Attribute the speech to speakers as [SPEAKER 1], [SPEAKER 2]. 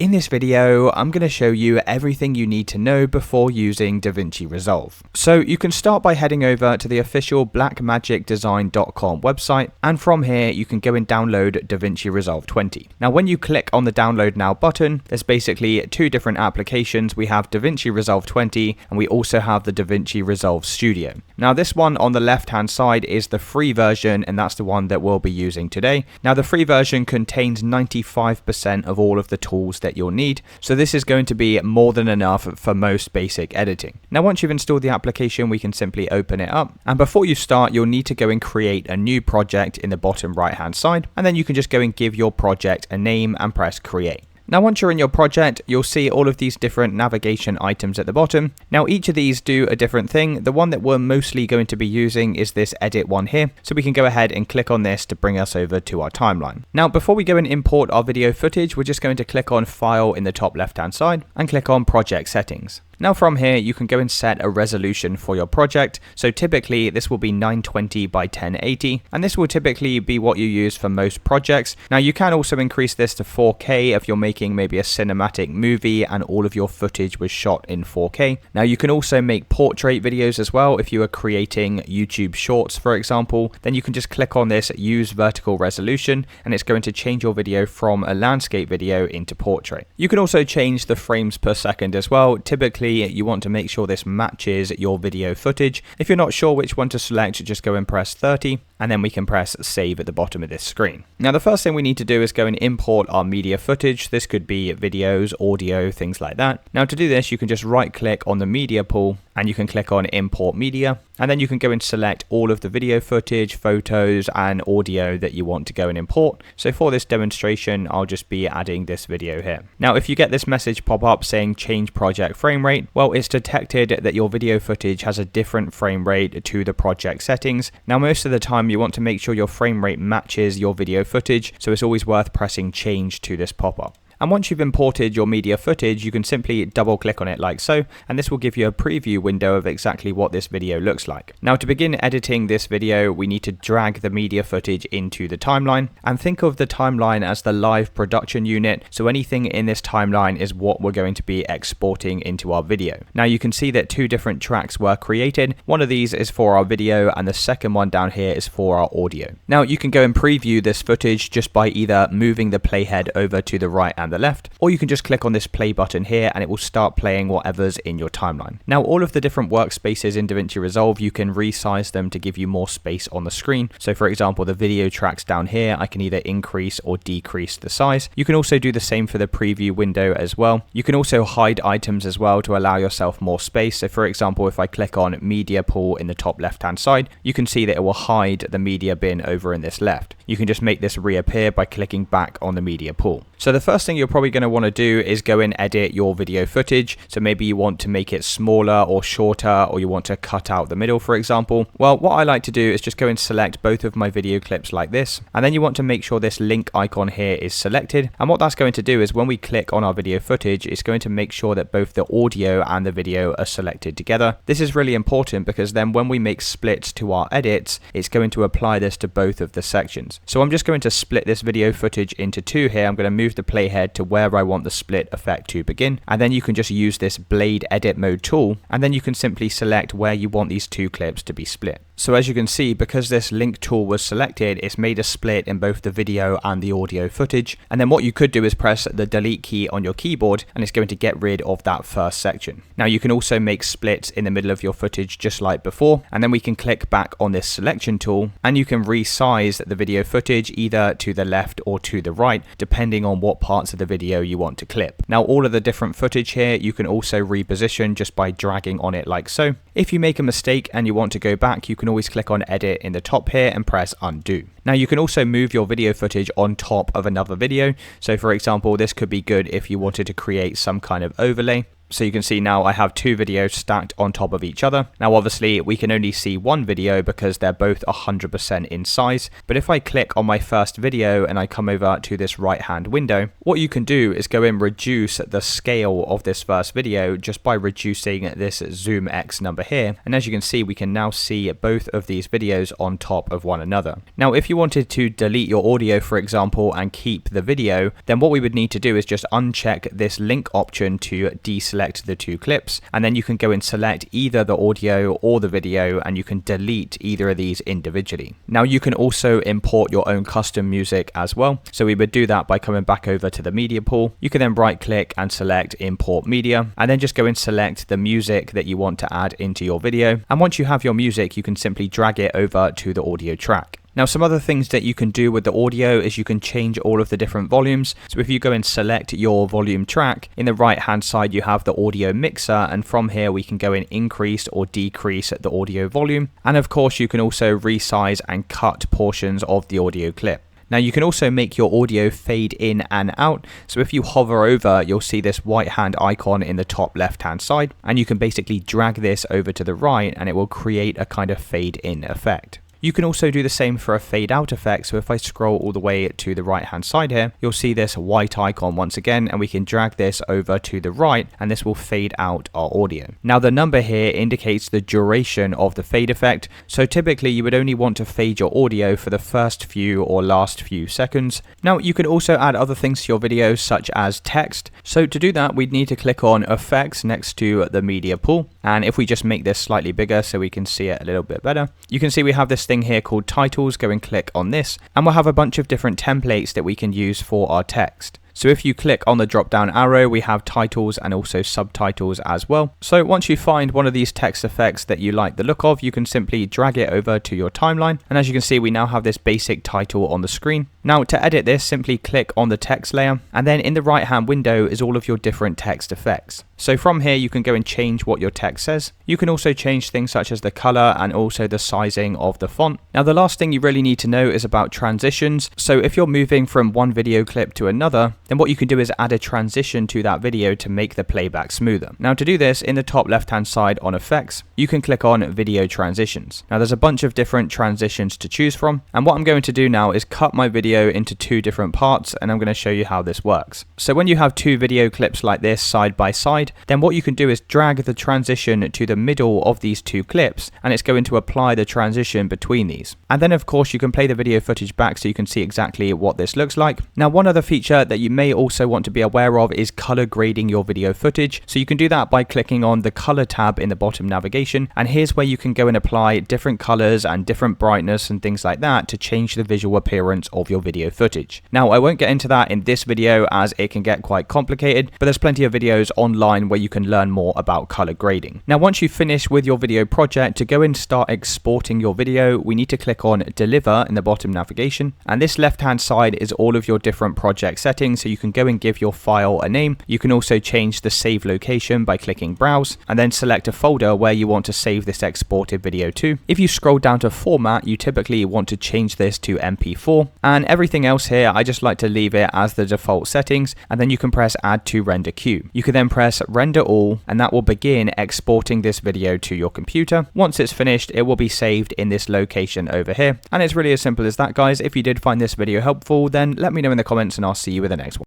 [SPEAKER 1] In this video, I'm going to show you everything you need to know before using DaVinci Resolve. So you can start by heading over to the official blackmagicdesign.com website, and from here you can go and download DaVinci Resolve 20. Now when you click on the download now button, there's basically two different applications. We have DaVinci Resolve 20 and we also have the DaVinci Resolve Studio. Now this one on the left hand side is the free version, and that's the one that we'll be using today. Now the free version contains 95% of all of the tools that you'll need, so this is going to be more than enough for most basic editing. Now once you've installed the application, we can simply open it up, and before you start you'll need to go and create a new project in the bottom right hand side, and then you can just go and give your project a name and press create. Now once you're in your project, you'll see all of these different navigation items at the bottom. Now each of these do a different thing. The one that we're mostly going to be using is this edit one here, so we can go ahead and click on this to bring us over to our timeline. Now before we go and import our video footage, we're just going to click on File in the top left hand side and click on Project Settings. Now from here you can go and set a resolution for your project. So typically this will be 920 by 1080, and this will typically be what you use for most projects. Now you can also increase this to 4K if you're making maybe a cinematic movie and all of your footage was shot in 4K. Now you can also make portrait videos as well. If you are creating YouTube shorts, for example, then you can just click on this use vertical resolution and it's going to change your video from a landscape video into portrait. You can also change the frames per second as well. Typically you want to make sure this matches your video footage. If you're not sure which one to select, just go and press 30 and then we can press save at the bottom of this screen. Now the first thing we need to do is go and import our media footage. This could be videos, audio, things like that. Now to do this, you can just right click on the media pool and you can click on import media, and then you can go and select all of the video footage, photos and audio that you want to go and import. So for this demonstration, I'll just be adding this video here. Now if you get this message pop up saying change project frame rate, well, it's detected that your video footage has a different frame rate to the project settings. Now most of the time you want to make sure your frame rate matches your video footage, so it's always worth pressing change to this pop-up. And once you've imported your media footage, you can simply double click on it like so, and this will give you a preview window of exactly what this video looks like. Now to begin editing this video, we need to drag the media footage into the timeline, and think of the timeline as the live production unit. So anything in this timeline is what we're going to be exporting into our video. Now you can see that two different tracks were created. One of these is for our video and the second one down here is for our audio. Now you can go and preview this footage just by either moving the playhead over to the right and the left, or you can just click on this play button here and it will start playing whatever's in your timeline. Now all of the different workspaces in DaVinci Resolve, you can resize them to give you more space on the screen. So for example, the video tracks down here, I can either increase or decrease the size. You can also do the same for the preview window as well. You can also hide items as well to allow yourself more space. So for example, if I click on media pool in the top left hand side, you can see that it will hide the media bin over in this left. You can just make this reappear by clicking back on the media pool. So the first thing you're probably going to want to do is go and edit your video footage. So maybe you want to make it smaller or shorter, or you want to cut out the middle, for example. Well, what I like to do is just go and select both of my video clips like this, and then you want to make sure this link icon here is selected. And what that's going to do is when we click on our video footage, it's going to make sure that both the audio and the video are selected together. This is really important because then when we make splits to our edits, it's going to apply this to both of the sections. So I'm just going to split this video footage into two here. I'm going to move the playhead to where I want the split effect to begin, and then you can just use this blade edit mode tool, and then you can simply select where you want these two clips to be split. So as you can see, because this link tool was selected, it's made a split in both the video and the audio footage. And then what you could do is press the delete key on your keyboard and it's going to get rid of that first section. Now you can also make splits in the middle of your footage just like before, and then we can click back on this selection tool and you can resize the video footage either to the left or to the right, depending on what parts of the video you want to clip. Now all of the different footage here you can also reposition just by dragging on it like so. If you make a mistake and you want to go back, you can always click on edit in the top here and press undo. Now you can also move your video footage on top of another video. So for example, this could be good if you wanted to create some kind of overlay. So you can see now I have two videos stacked on top of each other. Now obviously we can only see one video because they're both 100% in size, but if I click on my first video and I come over to this right hand window, what you can do is go and reduce the scale of this first video just by reducing this zoom X number here, and as you can see we can now see both of these videos on top of one another. Now if you wanted to delete your audio for example and keep the video, then what we would need to do is just uncheck this link option to deselect the two clips, and then you can go and select either the audio or the video and you can delete either of these individually. Now you can also import your own custom music as well, so we would do that by coming back over to the media pool. You can then right click and select import media, and then just go and select the music that you want to add into your video, and once you have your music you can simply drag it over to the audio track. Now some other things that you can do with the audio is you can change all of the different volumes. So if you go and select your volume track, in the right hand side you have the audio mixer, and from here we can go and increase or decrease the audio volume, and of course you can also resize and cut portions of the audio clip. Now you can also make your audio fade in and out, so if you hover over you'll see this white hand icon in the top left hand side, and you can basically drag this over to the right and it will create a kind of fade in effect. You can also do the same for a fade out effect, so if I scroll all the way to the right hand side here, you'll see this white icon once again, and we can drag this over to the right and this will fade out our audio. Now the number here indicates the duration of the fade effect, so typically you would only want to fade your audio for the first few or last few seconds. Now you can also add other things to your videos such as text, so to do that we'd need to click on effects next to the media pool, and if we just make this slightly bigger so we can see it a little bit better, you can see we have this thing here called titles. Go and click on this and we'll have a bunch of different templates that we can use for our text. So if you click on the drop down arrow, we have titles and also subtitles as well. So once you find one of these text effects that you like the look of, you can simply drag it over to your timeline. And as you can see, we now have this basic title on the screen. Now to edit this, simply click on the text layer, and then in the right hand window is all of your different text effects. So from here you can go and change what your text says. You can also change things such as the color and also the sizing of the font. Now the last thing you really need to know is about transitions. So if you're moving from one video clip to another, then what you can do is add a transition to that video to make the playback smoother. Now to do this, in the top left hand side on effects, you can click on video transitions. Now there's a bunch of different transitions to choose from, and what I'm going to do now is cut my video into two different parts, and I'm going to show you how this works. So when you have two video clips like this side by side, then what you can do is drag the transition to the middle of these two clips, and it's going to apply the transition between these. And then of course you can play the video footage back so you can see exactly what this looks like. Now one other feature that you may also want to be aware of is color grading your video footage. So you can do that by clicking on the color tab in the bottom navigation, and here's where you can go and apply different colors and different brightness and things like that to change the visual appearance of your video footage. Now I won't get into that in this video as it can get quite complicated, but there's plenty of videos online where you can learn more about color grading. Now once you've finished with your video project, to go and start exporting your video, we need to click on deliver in the bottom navigation, and this left hand side is all of your different project settings, so you can go and give your file a name. You can also change the save location by clicking browse and then select a folder where you want to save this exported video to. If you scroll down to format, you typically want to change this to MP4, and everything else here I just like to leave it as the default settings, and then you can press add to render queue. You can then press render all, and that will begin exporting this video to your computer. Once it's finished, it will be saved in this location over here, and it's really as simple as that, guys. If you did find this video helpful, then let me know in the comments and I'll see you with the next one.